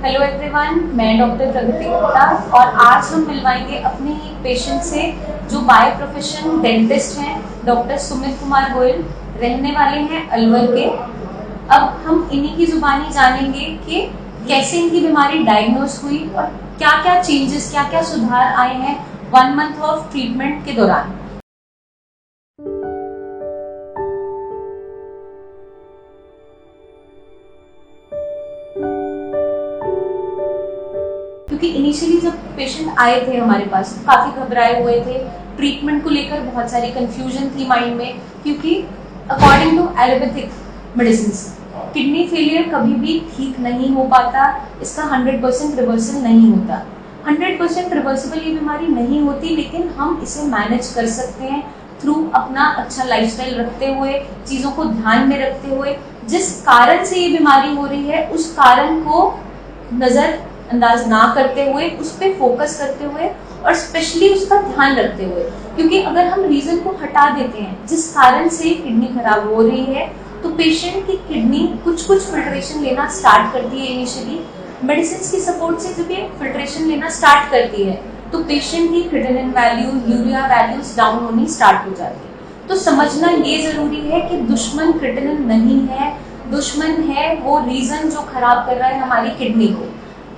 Hello everyone, मैं doctor प्रगति गुप्ता और आज हम मिलवाएंगे अपने ही पेशेंट से जो बाय प्रोफेशन डेंटिस्ट हैं, डॉक्टर सुमित कुमार गोयल, रहने वाले हैं अलवर के। अब हम इन्हीं की जुबानी जानेंगे कि कैसे इनकी बीमारी डायग्नोज हुई और क्या क्या चेंजेस, क्या क्या सुधार आए हैं 1 मंथ ऑफ ट्रीटमेंट के दौरान। क्योंकि इनिशियली जब पेशेंट आए थे हमारे पास काफ़ी घबराए हुए थे, ट्रीटमेंट को लेकर बहुत सारी कंफ्यूजन थी माइंड में, क्योंकि according to allopathic medicine kidney failure कभी भी ठीक नहीं हो पाता, इसका 100% रिवर्सल नहीं होता। 100% रिवर्सिबल ये बीमारी नहीं होती, लेकिन हम इसे मैनेज कर सकते हैं थ्रू अपना अच्छा लाइफस्टाइल रखते हुए, चीज़ों को ध्यान में रखते हुए। जिस कारण से ये बीमारी हो रही है उस कारण को नज़र अंदाज ना करते हुए, उस पर फोकस करते हुए और स्पेशली उसका ध्यान रखते हुए। क्योंकि अगर हम रीजन को हटा देते हैं जिस कारण से किडनी खराब हो रही है, तो पेशेंट की किडनी कुछ फिल्ट्रेशन लेना स्टार्ट करती है। इनिशियली मेडिसिन की सपोर्ट से जब ये फिल्ट्रेशन लेना स्टार्ट करती है तो पेशेंट की creatinine value, urea values down होनी स्टार्ट हो जाती है। तो समझना ये जरूरी है कि दुश्मन क्रिएटिनिन नहीं है, दुश्मन है वो रीजन जो खराब कर रहा है हमारी किडनी को।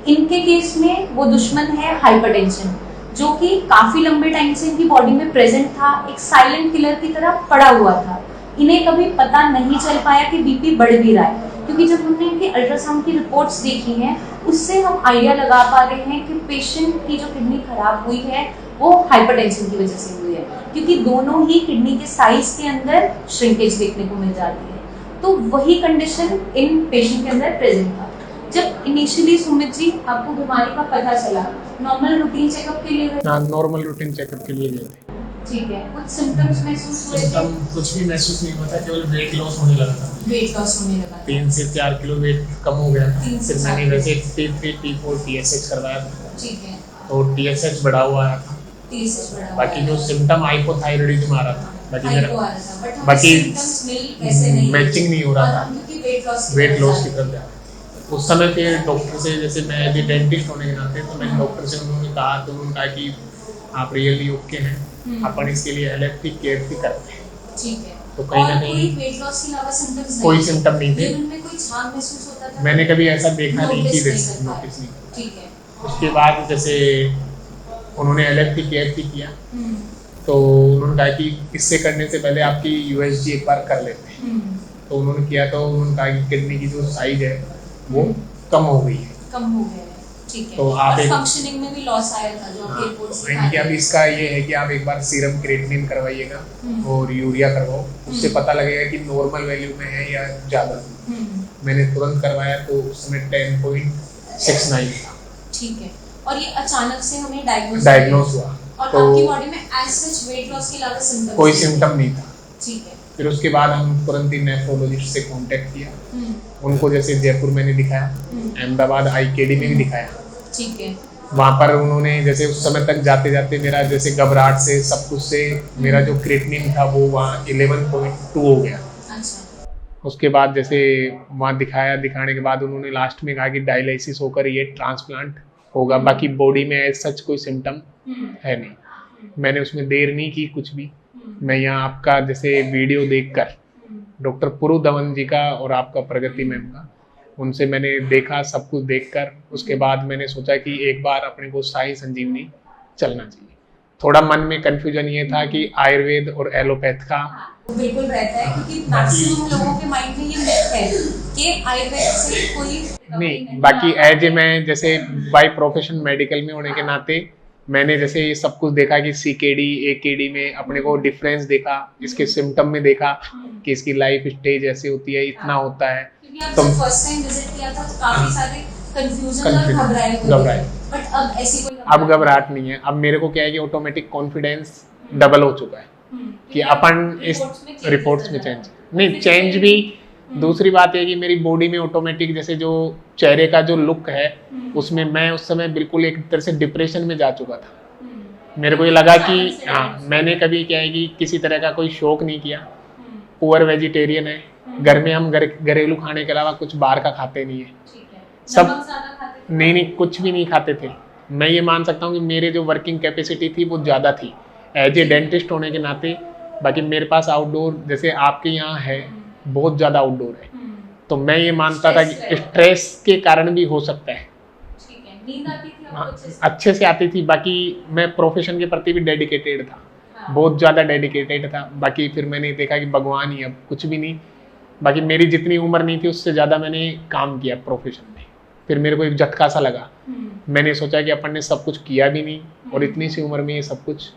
इनके केस में वो दुश्मन है हाइपरटेंशन, जो कि काफी लंबे टाइम से इनकी बॉडी में प्रेजेंट था, एक साइलेंट किलर की तरह पड़ा हुआ था। इन्हें कभी पता नहीं चल पाया कि बीपी बढ़ भी रहा है, क्योंकि जब हमने इनकी अल्ट्रासाउंड की रिपोर्ट्स देखी हैं उससे हम आइडिया लगा पा रहे हैं कि पेशेंट की जो किडनी खराब हुई है वो हाइपरटेंशन की वजह से हुई है, क्योंकि दोनों ही किडनी के साइज के अंदर श्रिंकेज देखने को मिल जाती है। तो वही कंडीशन इन पेशेंट के अंदर प्रेजेंट था। जब इनिशियली सुमित जी आपको बीमारी का पता चला, नॉर्मल रूटीन चेकअप के लिए गए? नॉर्मल रूटीन चेकअप के लिए गए थे। ठीक है, कुछ सिम्टम्स महसूस हुए थे? कुछ भी महसूस नहीं हुआ था, केवल वेट लॉस होने लगा था। वेट लॉस होने लगा था, 3 से 4 किलो वेट कम हो गया था। फिर मैंने वैसे T3 T4 TSH करवाया था। ठीक है, तो TSH बढ़ा हुआ आया था। TSH बढ़ा हुआ। बाकी जो सिम्टम हाइपोथायराइडिज्म आ रहा था, बाकी मैचिंग नहीं हो रहा था वेट लॉस की तरफ। उस समय पे डॉक्टर से, जैसे मैं एज डेंटिस्ट होने के नाते, तो मैंने डॉक्टर से उन्होंने कहा कि आप रियली ओके हैं, अपन इसके लिए एलोपैथिक केयर भी करते हैं। ठीक है, तो कहीं ना कहीं वेट लॉस के अलावा सिम्टम्स कोई सिम्टम नहीं थे। उनमें कोई छाप महसूस होता था? मैंने कभी ऐसा देखा नहीं कि नोटिस नहीं। ठीक है, उसके बाद जैसे उन्होंने एलोपैथिक केयर भी किया, तो उन्होंने कहा कि इससे करने से पहले आपकी USG एक बार कर लेते हैं। तो उन्होंने किया, तो उन्होंने कहा कि किडनी की जो साइज है वो कम हो गई है। ठीक है। तो आप एक फंक्शनिंग में भी लॉस आया था जो आपके रिपोर्ट्स में इनकी अब इसका ये है कि आप एक बार सीरम क्रिएटिनिन करवाइएगा और यूरिया करवाओ, उससे पता लगेगा कि नॉर्मल वैल्यू में है या ज़्यादा। मैंने तुरंत करवाया तो उस समय 10.69 था। ठीक है, और ये अचानक से हमें डायग्नोस हुआ। और तो आपकी बॉडी में एज सच वेट लॉस के अलावा सिम्टम्स कोई सिम्टम नहीं था। ठीक है, फिर उसके बाद हम तुरंत ही नेफ्रोलॉजिस्ट से कांटेक्ट किया। उनको जैसे जयपुर मैंने दिखाया, अहमदाबाद IKD में भी दिखाया। ठीक है, वहाँ पर उन्होंने जैसे उस समय तक जाते जाते मेरा जैसे घबराहट से सब कुछ से मेरा जो क्रिएटिनिन था वो वहाँ 11.2 हो गया। अच्छा। उसके बाद जैसे वहाँ दिखाने के बाद उन्होंने लास्ट में कहा कि डायलिसिस होकर ये ट्रांसप्लांट होगा, बाकी बॉडी में ऐसा सच कोई सिम्टम है नहीं। मैंने उसमें देर नहीं की कुछ भी। मैं यहाँ आपका जैसे वीडियो देखकर डॉक्टर पुरु धवन जी का और आपका प्रगति मैम का, उनसे मैंने देखा, सब कुछ देखकर उसके बाद मैंने सोचा कि एक बार अपने को साई संजीवनी चलना चाहिए। थोड़ा मन में कंफ्यूजन ये था कि आयुर्वेद और एलोपैथ का बिल्कुल रहता है, क्योंकि मैक्सिमम लोगों के माइंड में ये मिथ है कि आयुर्वेद से कोई नहीं। बाकी एज मैं जैसे बाय प्रोफेशन मेडिकल में होने के नाते मैंने जैसे ये सब कुछ देखा कि CKD AKD में अपने को डिफरेंस देखा, इसके सिम्टम में देखा कि इसकी लाइफ स्टेज ऐसी होती है, इतना होता है। तो फर्स्ट टाइम विजिट किया था तो काफी सारे कंफ्यूजन और घबराए, बट अब ऐसी कोई अब घबराहट नहीं है। अब मेरे को क्या है कि ऑटोमेटिक कॉन्फिडेंस डबल हो चुका है कि अपन इस रिपोर्ट्स में चेंज नहीं, चेंज भी। दूसरी बात है कि मेरी बॉडी में ऑटोमेटिक जैसे जो चेहरे का जो लुक है उसमें मैं उस समय बिल्कुल एक तरह से डिप्रेशन में जा चुका था। मेरे को ये लगा कि हाँ, मैंने कभी क्या है कि किसी तरह का कोई शौक नहीं किया, पुअर वेजिटेरियन है, घर में हम घरेलू खाने के अलावा कुछ बाहर का खाते नहीं है। सब नहीं नहीं, कुछ भी नहीं खाते थे। मैं ये मान सकता हूँ कि मेरे जो वर्किंग कैपेसिटी थी वो ज़्यादा थी एज ए डेंटिस्ट होने के नाते। बाकी मेरे पास आउटडोर जैसे आपके यहाँ है, बहुत ज़्यादा आउटडोर है, तो मैं ये मानता था कि स्ट्रेस के कारण भी हो सकता है। ठीक है, नींद आती थी आपको अच्छे से? अच्छे से आती थी। बाकी मैं प्रोफेशन के प्रति भी डेडिकेटेड था, बहुत ज़्यादा डेडिकेटेड था। बाकी फिर मैंने देखा कि भगवान ही, अब कुछ भी नहीं। बाकी मेरी जितनी उम्र नहीं थी उससे ज़्यादा मैंने काम किया प्रोफेशन में। फिर मेरे को एक झटका सा लगा, मैंने सोचा कि अपन ने सब कुछ किया भी नहीं और इतनी सी उम्र में ये सब कुछ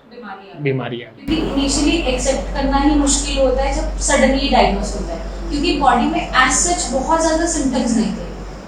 बीमारियाँ। क्योंकि इनिशियली एक्सेप्ट करना ही मुश्किल होता है जब सडनली डायग्नोस होता है, क्योंकि बॉडी में एज सच बहुत ज़्यादा सिम्टम्स नहीं थे,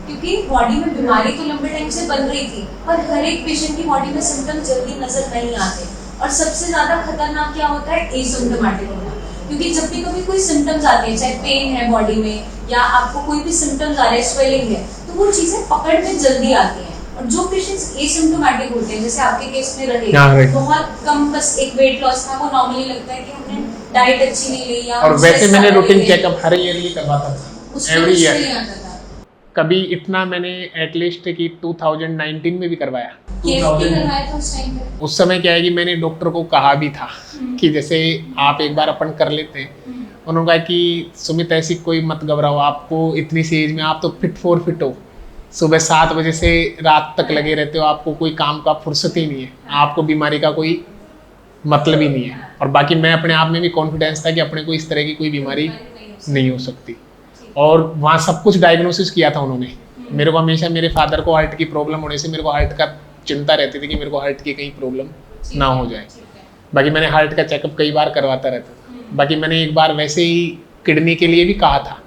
क्योंकि बॉडी में बीमारी तो लंबे टाइम से बन रही थी, पर हर एक पेशेंट की बॉडी में सिम्टम्स जल्दी नजर नहीं आते। और सबसे ज़्यादा खतरनाक क्या होता है, एसिम्प्टोमेटिक होना। क्योंकि जब भी कभी कोई सिम्टम्स आते हैं, चाहे पेन है बॉडी में या आपको कोई भी सिम्टम्स आ रहे हैं, स्वेलिंग है, तो वो चीज़ें पकड़ में जल्दी आती हैं। और जो पेशेंट्स एसिम्प्टोमेटिक होते हैं, जैसे आपके केस में रहे, बहुत कम बस एक वेट लॉस था, वो नॉर्मली लगता है कि हमने डाइट अच्छी नहीं ली या, और वैसे मैंने रूटीन चेकअप हर ईयरली करवाता था, एवरी ईयर। कभी इतना मैंने एटलीस्ट कि 2019 में भी करवाया। उस समय क्या है कि मैंने डॉक्टर को कहा भी था कि जैसे आप एक बार अपन कर लेते हैं। उन्होंने कहा कि सुमित ऐसी कोई मत घबराओ, आपको इतनी सी एज में आप तो फिट हो, सुबह 7 बजे से रात तक लगे रहते हो, आपको कोई काम का फुर्सत ही नहीं है, आपको बीमारी का कोई मतलब ही नहीं है। और बाकी मैं अपने आप में भी कॉन्फिडेंस था कि अपने को इस तरह की कोई बीमारी नहीं हो सकती। और वहाँ सब कुछ डायग्नोसिस किया था उन्होंने। मेरे को हमेशा मेरे फादर को हार्ट की प्रॉब्लम होने से मेरे को हार्ट का चिंता रहती थी कि मेरे को हार्ट की कहीं प्रॉब्लम ना हो जाए। बाकी मैंने हार्ट का चेकअप कई बार करवाता रहता था। बाकी मैंने एक बार वैसे ही किडनी के लिए भी कहा था।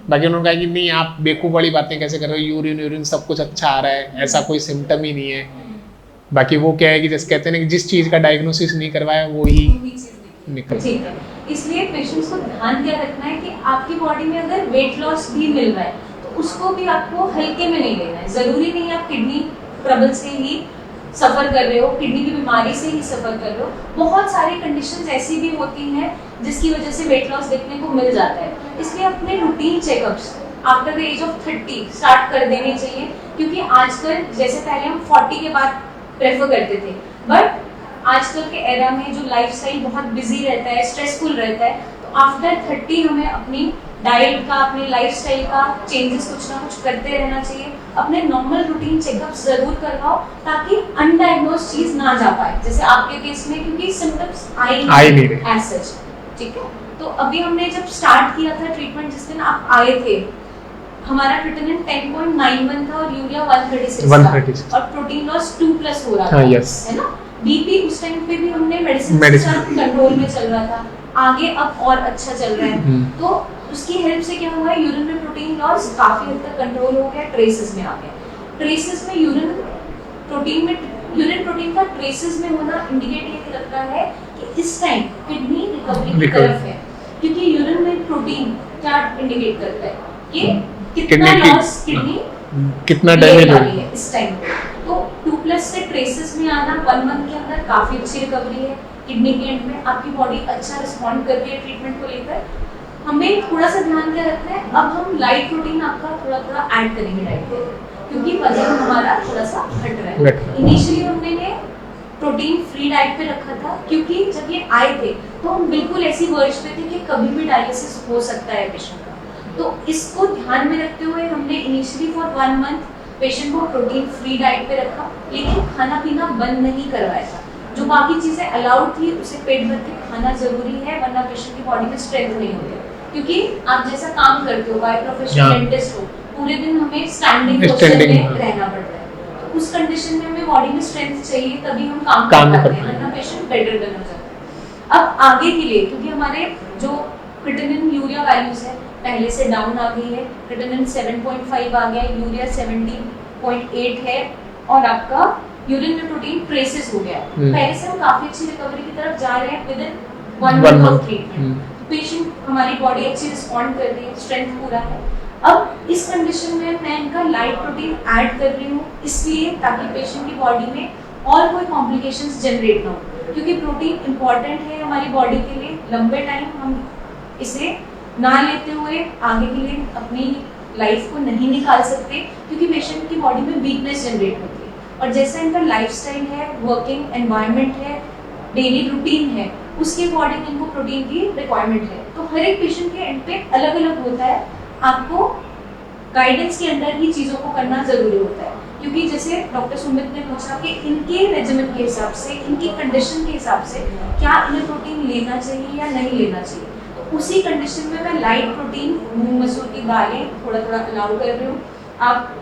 बाकी उन्होंने कहा कि नहीं, आप बेवकूफ़ वाली बातें कैसे कर रहे हो, यूरिन सब कुछ अच्छा आ रहा है, ऐसा कोई सिम्टम ही नहीं है। बाकी वो क्या है कि जैसे कहते हैं ना कि जिस चीज़ का डायग्नोसिस नहीं करवाया वो ही निकल। ठीक है, इसलिए पेशेंट्स को ध्यान क्या रखना है कि आपकी बॉडी में अगर वेट लॉस भी मिल रहा है तो उसको भी आपको हल्के में नहीं लेना है। ज़रूरी नहीं आप किडनी ट्रबल से ही सफ़र कर रहे हो, किडनी की बीमारी से ही सफ़र कर रहे हो। बहुत सारी कंडीशंस ऐसी भी होती हैं जिसकी वजह से वेट लॉस देखने को मिल जाता है। इसलिए अपने routine checkups after the age of 30 start कर देने चाहिए, क्योंकि आजकल जैसे पहले हम 40 के बाद प्रेफर करते थे, बट आजकल के एरा में जो लाइफस्टाइल बहुत बिजी रहता है, स्ट्रेसफुल रहता है, तो आफ्टर 30 हमें अपनी डाइट का, अपने लाइफस्टाइल का चेंजेस कुछ ना कुछ करते रहना चाहिए। अपने नॉर्मल रूटीन चेकअप्स जरूर करवाओ ताकि अनडायग्नोज चीज ना जा पाए, जैसे आपके केस में, क्योंकि सिम्टम्स आई नहीं एज सच। ठीक है, तो अभी हमने जब स्टार्ट किया था ट्रीटमेंट, जिस दिन आप आए थे, हमारा क्रिएटिनिन 10.91 था और यूरिया 136 था और प्रोटीन लॉस 2+ हो रहा था, है ना। बीपी उस टाइम पे भी हमने मेडिसिन के साथ कंट्रोल में चल रहा था, आगे अब और अच्छा चल रहा है। तो उसकी हेल्प से क्या हुआ है, यूरिन में प्रोटीन लॉस काफी हद तक कंट्रोल हो गया, ट्रेसेस में आ गया। ट्रेसेस में यूरिन प्रोटीन का ट्रेसेस में होना इंडिकेट ये करता है कि इस टाइम किडनी रिकवरी की तरफ है, क्योंकि यूरिन में प्रोटीन क्या इंडिकेट करता है कि कितना लॉस किडनी कितना डैमेज हो रही है इस टाइम पे। तो 2+ से ट्रेसेस में आना 1 मंथ के अंदर काफी अच्छी रिकवरी है। किडनी के एंड में आपकी बॉडी अच्छा रिस्पॉन्ड कर रही है ट्रीटमेंट को लेकर। हमें थोड़ा सा ध्यान क्या रखना है, अब हम लाइट प्रोटीन आपका थोड़ा ऐड करेंगे डाइट पे, क्योंकि वजन हमारा थोड़ा सा घट रहा है। इनिशियली हमने प्रोटीन फ्री डाइट पे रखा था, क्योंकि जब ये आए थे तो हम बिल्कुल ऐसी वर्ष पे थे कि कभी भी डायलिसिस हो सकता है पेशेंट का। तो इसको ध्यान में रखते हुए हमने इनिशियली फॉर 1 मंथ पेशेंट को प्रोटीन फ्री डाइट पे रखा, लेकिन खाना पीना बंद नहीं करवाया था। जो बाकी चीज़ें अलाउड थी उसे पेट भर के खाना जरूरी है, वरना पेशेंट की बॉडी में स्ट्रेंथ नहीं होती। क्योंकि आप जैसा काम करते हो, बाय प्रोफेशनल डेंटिस्ट हो, पूरे दिन हमें स्टैंडिंग पोस्चर में रहना पड़ता है। तो उस कंडीशन में हमें बॉडी में स्ट्रेंथ चाहिए, तभी हम काम कर पाते हैं, वरना पेशेंट बेटर डन हो जाता है। अब आगे के लिए, क्योंकि हमारे जो क्रिएटिनिन यूरिया वैल्यूज है पहले से डाउन आ गई है, क्रिएटिनिन 7.5 आ गया, यूरिया 17.8 है और आपका यूरिन में प्रोटीन ट्रेसेस हो गया है। पहले से हम काफी अच्छी रिकवरी की तरफ जा रहे हैं with in 1 month of treatment. Patient, हमारी बॉडी अच्छी रिस्पॉन्ड कर रही है, स्ट्रेंथ पूरा है। अब इस कंडीशन में मैं इनका लाइट प्रोटीन ऐड कर रही हूँ, इसलिए ताकि पेशेंट की बॉडी में और कोई कॉम्प्लिकेशंस जनरेट ना हो, क्योंकि प्रोटीन इंपॉर्टेंट है हमारी बॉडी के लिए। लंबे टाइम हम इसे ना लेते हुए आगे के लिए अपनी लाइफ को नहीं निकाल सकते क्योंकि पेशेंट की बॉडी में वीकनेस जनरेट होती है। और जैसा इनका लाइफस्टाइल है, वर्किंग एनवायरनमेंट है, डेली रूटीन है, उसके अकॉर्डिंग इनको प्रोटीन की रिक्वायरमेंट है। तो हर एक पेशेंट के एंड पे अलग अलग होता है। आपको गाइडेंस के अंदर ही चीज़ों को करना ज़रूरी होता है, क्योंकि जैसे डॉक्टर सुमित ने पूछा कि इनके रेजिमेंट के हिसाब से, इनकी कंडीशन के हिसाब से क्या इन्हें प्रोटीन लेना चाहिए या नहीं लेना चाहिए। तो उसी कंडीशन में मैं लाइट प्रोटीन, मूंग मसूर की दालें थोड़ा थोड़ा अलाउ कर रही हूँ। आप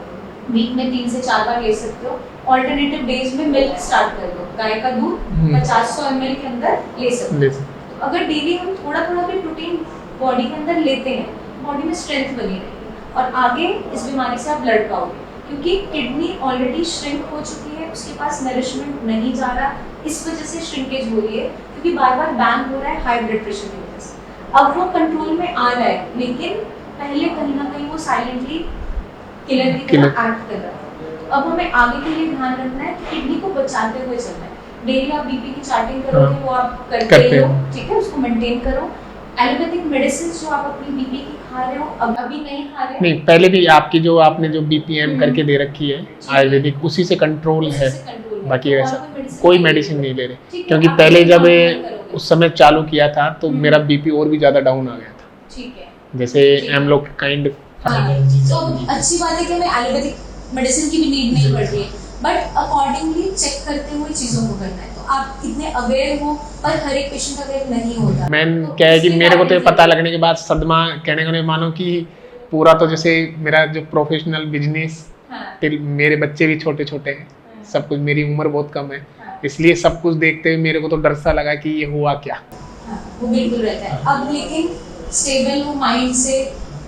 वीक में 3 से 4 बार ले सकते हो। ऑल्टरनेटिव डेज में मिल्क स्टार्ट कर दो, गाय का दूध 50-100 ml के अंदर ले सकते हो। तो अगर डेली हम थोड़ा थोड़ा भी प्रोटीन बॉडी के अंदर लेते हैं, बॉडी में स्ट्रेंथ बनी रहेगी और आगे इस बीमारी से आप लड़ पाओगे, क्योंकि किडनी ऑलरेडी श्रिंक हो चुकी है, उसके पास नरिशमेंट नहीं जा रहा, इस वजह से श्रिंकेज हो रही है, क्योंकि बार बार बैंग हो रहा है हाई ब्लड प्रेशर की वजह से। अब वो कंट्रोल में आ रहा है, लेकिन पहले कहीं ना कहीं वो साइलेंटली किलर की तरह एक्ट कर रहा है। तो अब हमें आगे के लिए ध्यान रखना है कि किडनी को बचाते हुए चलना है। डेली आप बीपी की चार्टिंग करोगे, वो आप करते हो, ठीक है, उसको मेंटेन करो। एलोपैथिक मेडिसिन जो आप अपनी बीपी की खा रहे हो, अब अभी नहीं खा रहे, नहीं, पहले भी आपकी जो आपने जो बीपीएम करके दे रखी है आयुर्वेदिक, उसी से कंट्रोल है, बाकी वैसा कोई मेडिसिन नहीं ले रहे। क्योंकि पहले जब उस समय चालू किया था तो मेरा बीपी और भी ज़्यादा डाउन आ गया था, ठीक है, जैसे एम लोग काइंड। तो अच्छी बात है कि हमें एलोपैथिक मेडिसिन की भी नीड नहीं पड़ रही है, बट अकॉर्डिंगली चेक करते हुए चीज़ों को करना है। तो आप इतने अवेयर हो, पर हर एक पेशेंट अवेयर नहीं होता। मैन क्या है कि मेरे को तो ये पता लगने के बाद सदमा, कहने को नहीं मानो कि पूरा तो जैसे मेरा जो प्रोफेशनल बिजनेस, मेरे बच्चे भी छोटे छोटे हैं, सब कुछ, मेरी उम्र बहुत कम है, इसलिए सब कुछ देखते हुए मेरे को तो डर सा लगा कि ये हुआ क्या। वो बिल्कुल रहता है। अब लेकिन स्टेबल हो माइंड से,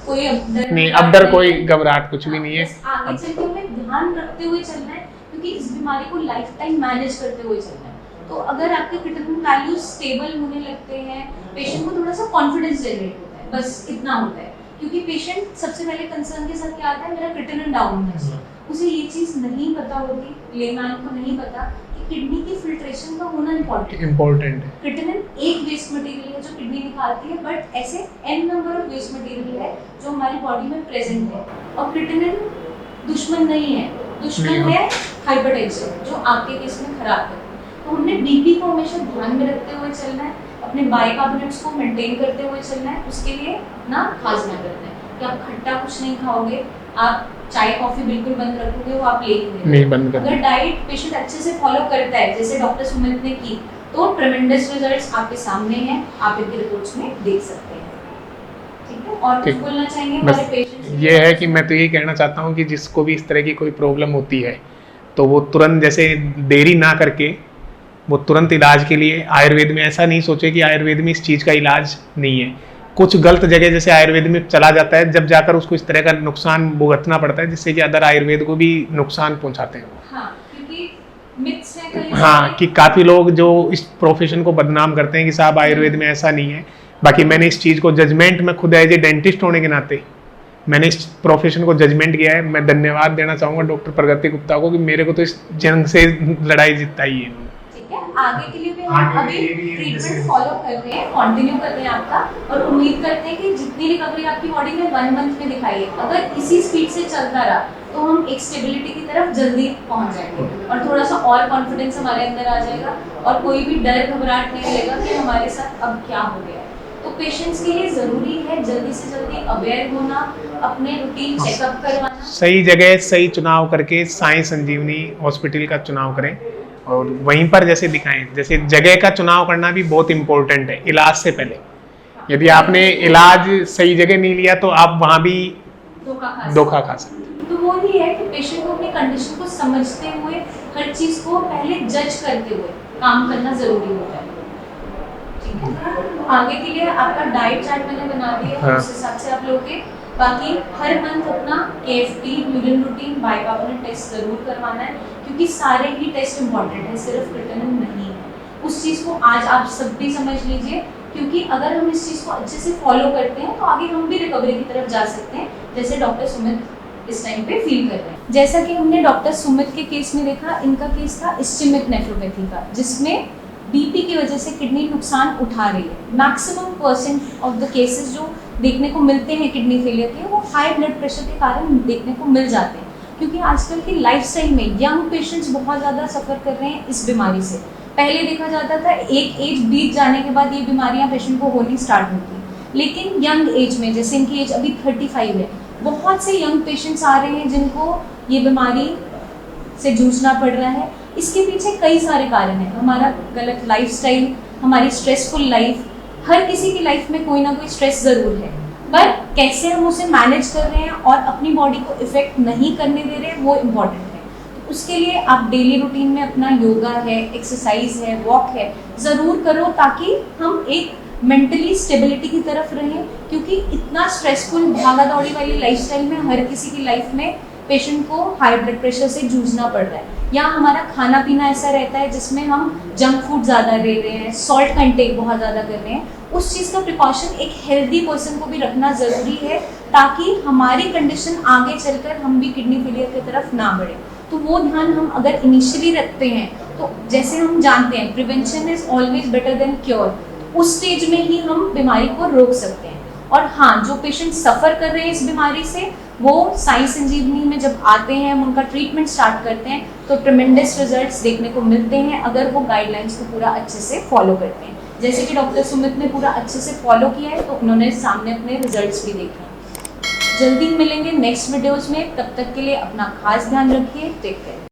कोई डर नहीं, अब डर कोई घबराहट कुछ भी नहीं है। आगे चल के हमें ध्यान रखते हुए चलना है, क्योंकि इस बीमारी को लाइफ टाइम मैनेज करते हुए चलना है। तो अगर आपके क्रिटिनल वैल्यूज स्टेबल होने लगते हैं, पेशेंट को थोड़ा सा कॉन्फिडेंस जनरेट होता है, बस इतना होता है। क्योंकि पेशेंट सबसे पहले कंसर्न के साथ क्या आता है, मेरा क्रिटिनल डाउन है। उसे ये चीज़ नहीं पता होती, लेमैन को नहीं पता कि किडनी की फिल्ट्रेशन का होना इम्पोर्टेंट है। क्रिटिनिन एक वेस्ट मटेरियल है जो किडनी निकालती है, बट ऐसे n number of waste material है जो हमारी बॉडी में प्रेजेंट है। और क्रिटिनिन दुश्मन नहीं है, दुश्मन है हाइपरटेंशन, जो आपके केस में खराब है। तो हमने बीपी को हमेशा ध्यान में रखते हुए चलना है, अपने बाइकार्बोनेट्स को मेंटेन करते हुए चलना है। उसके लिए ना खास ध्यान रखना है कि आप खट्टा कुछ नहीं खाओगे, आप चाय कॉफी बिल्कुल बंद रखोगे, वो आप लेंगे नहीं बंद कर। अगर डाइट पेशेंट अच्छे से फॉलो करता है, जैसे डॉक्टर सुमित ने की, तो ट्रेमेंडस रिजल्ट्स आपके सामने हैं, आप इनके रिपोर्ट्स में देख सकते हैं। ठीक है, और कुछ बोलना चाहेंगे हमारे पेशेंट्स? ये है कि मैं तो यही कहना चाहता हूँ कि जिसको भी इस तरह की कोई प्रॉब्लम होती है तो वो तुरंत, जैसे देरी ना करके वो तुरंत इलाज के लिए, आयुर्वेद में ऐसा नहीं सोचे कि आयुर्वेद में इस चीज़ का इलाज नहीं है। कुछ गलत जगह जैसे आयुर्वेद में चला जाता है, जब जाकर उसको इस तरह का नुकसान भुगतना पड़ता है, जिससे कि अदर आयुर्वेद को भी नुकसान पहुंचाते हैं। हाँ, क्योंकि मिथ्स है कई। हाँ, कि काफ़ी लोग जो इस प्रोफेशन को बदनाम करते हैं कि साहब आयुर्वेद में ऐसा नहीं है। बाकी मैंने इस चीज़ को जजमेंट में खुद एज ए डेंटिस्ट होने के नाते मैंने इस प्रोफेशन को जजमेंट किया है। मैं धन्यवाद देना चाहूँगा डॉक्टर प्रगति गुप्ता को कि मेरे को तो इस जंग से लड़ाई जिताई है। आगे के लिए भी हम अभी ट्रीटमेंट फॉलो कर रहे हैं, कंटिन्यू कर रहे हैं आपका, और उम्मीद करते हैं कि जितनी रिकवरी आपकी बॉडी में 1 मंथ में दिखाई है, अगर इसी स्पीड से चलता रहा तो हम एक स्टेबिलिटी की तरफ जल्दी पहुंच जाएंगे और थोड़ा सा और कॉन्फिडेंस हमारे अंदर आ जाएगा और कोई भी डर घबराहट नहीं रहेगा कि हमारे साथ अब क्या हो गया। तो पेशेंट्स के लिए ज़रूरी है जल्दी से जल्दी अवेयर होना, अपने रूटीन चेकअप करवाना, सही जगह सही चुनाव करके साई संजीवनी हॉस्पिटल का चुनाव करें और वहीं पर जैसे दिखाएं। जैसे जगह का चुनाव करना भी बहुत इम्पोर्टेंट है इलाज से पहले। यदि आपने इलाज सही जगह नहीं लिया तो आप वहाँ भी धोखा खा सकते हैं। तो वो ही है कि पेशेंट को अपनी कंडीशन को समझते हुए, हर चीज़ को पहले जज करते हुए काम करना ज़रूरी होता है। ठीक है, आगे के लिए आपका डाइट चार्ट मैंने बना दिया है, उस हिसाब से आप लोग के। बाकी हर मंथ अपना KFT, urine routine, bicarbonate test जरूर करवाना है, क्योंकि सारे ही टेस्ट इंपॉर्टेंट है, सिर्फ क्रिटिनिन नहीं है। उस चीज़ को आज आप सब भी समझ लीजिए, क्योंकि अगर हम इस चीज़ को अच्छे से फॉलो करते हैं तो आगे हम भी रिकवरी की तरफ जा सकते हैं, जैसे डॉक्टर सुमित इस टाइम पे फील कर रहे हैं। जैसा कि हमने डॉक्टर सुमित के केस में देखा, इनका केस था इस्चेमिक नेफ्रोपैथी का, जिसमें बीपी की वजह से किडनी नुकसान उठा रही है। मैक्सिमम % ऑफ द केसेस जो देखने को मिलते हैं किडनी फेलियर के, वो हाई ब्लड प्रेशर के कारण देखने को मिल जाते हैं। क्योंकि आजकल की लाइफस्टाइल में यंग पेशेंट्स बहुत ज़्यादा सफ़र कर रहे हैं इस बीमारी से। पहले देखा जाता था एक एज बीत जाने के बाद ये बीमारियां पेशेंट को होनी स्टार्ट होती, लेकिन यंग एज में, जैसे इनकी एज अभी 35 है, बहुत से यंग पेशेंट्स आ रहे हैं जिनको ये बीमारी से जूझना पड़ रहा है। इसके पीछे कई सारे कारण हैं। हमारा गलत लाइफस्टाइल, हमारी स्ट्रेसफुल लाइफ, हर किसी की लाइफ में कोई ना कोई स्ट्रेस ज़रूर है, पर कैसे हम उसे मैनेज कर रहे हैं और अपनी बॉडी को इफ़ेक्ट नहीं करने दे रहे हैं, वो इम्पॉर्टेंट है। तो उसके लिए आप डेली रूटीन में अपना योगा है, एक्सरसाइज है, वॉक है, ज़रूर करो, ताकि हम एक मेंटली स्टेबिलिटी की तरफ रहें। क्योंकि इतना स्ट्रेसफुल भागा दौड़ी वाली लाइफस्टाइल में हर किसी की लाइफ में पेशेंट को हाई ब्लड प्रेशर से जूझना पड़ रहा है, या हमारा खाना पीना ऐसा रहता है जिसमें हम जंक फूड ज़्यादा ले रहे हैं, सॉल्ट का इंटेक बहुत ज़्यादा कर रहे हैं। उस चीज़ का प्रिकॉशन एक हेल्दी पर्सन को भी रखना ज़रूरी है, ताकि हमारी कंडीशन आगे चलकर हम भी किडनी फेलियर की तरफ ना बढ़े। तो वो ध्यान हम अगर इनिशियली रखते हैं, तो जैसे हम जानते हैं prevention is always better than cure, उस स्टेज में ही हम बीमारी को रोक सकते हैं। और हाँ, जो पेशेंट सफ़र कर रहे हैं इस बीमारी से, वो साई संजीवनी में जब आते हैं, हम उनका ट्रीटमेंट स्टार्ट करते हैं, तो ट्रिमेंडस रिजल्ट्स देखने को मिलते हैं अगर वो गाइडलाइंस को पूरा अच्छे से फॉलो करते हैं। जैसे कि डॉक्टर सुमित ने पूरा अच्छे से फॉलो किया है, तो उन्होंने सामने अपने रिजल्ट्स भी देखे हैं। जल्दी मिलेंगे नेक्स्ट वीडियोज़ में, तब तक के लिए अपना खास ध्यान रखिए। Take care.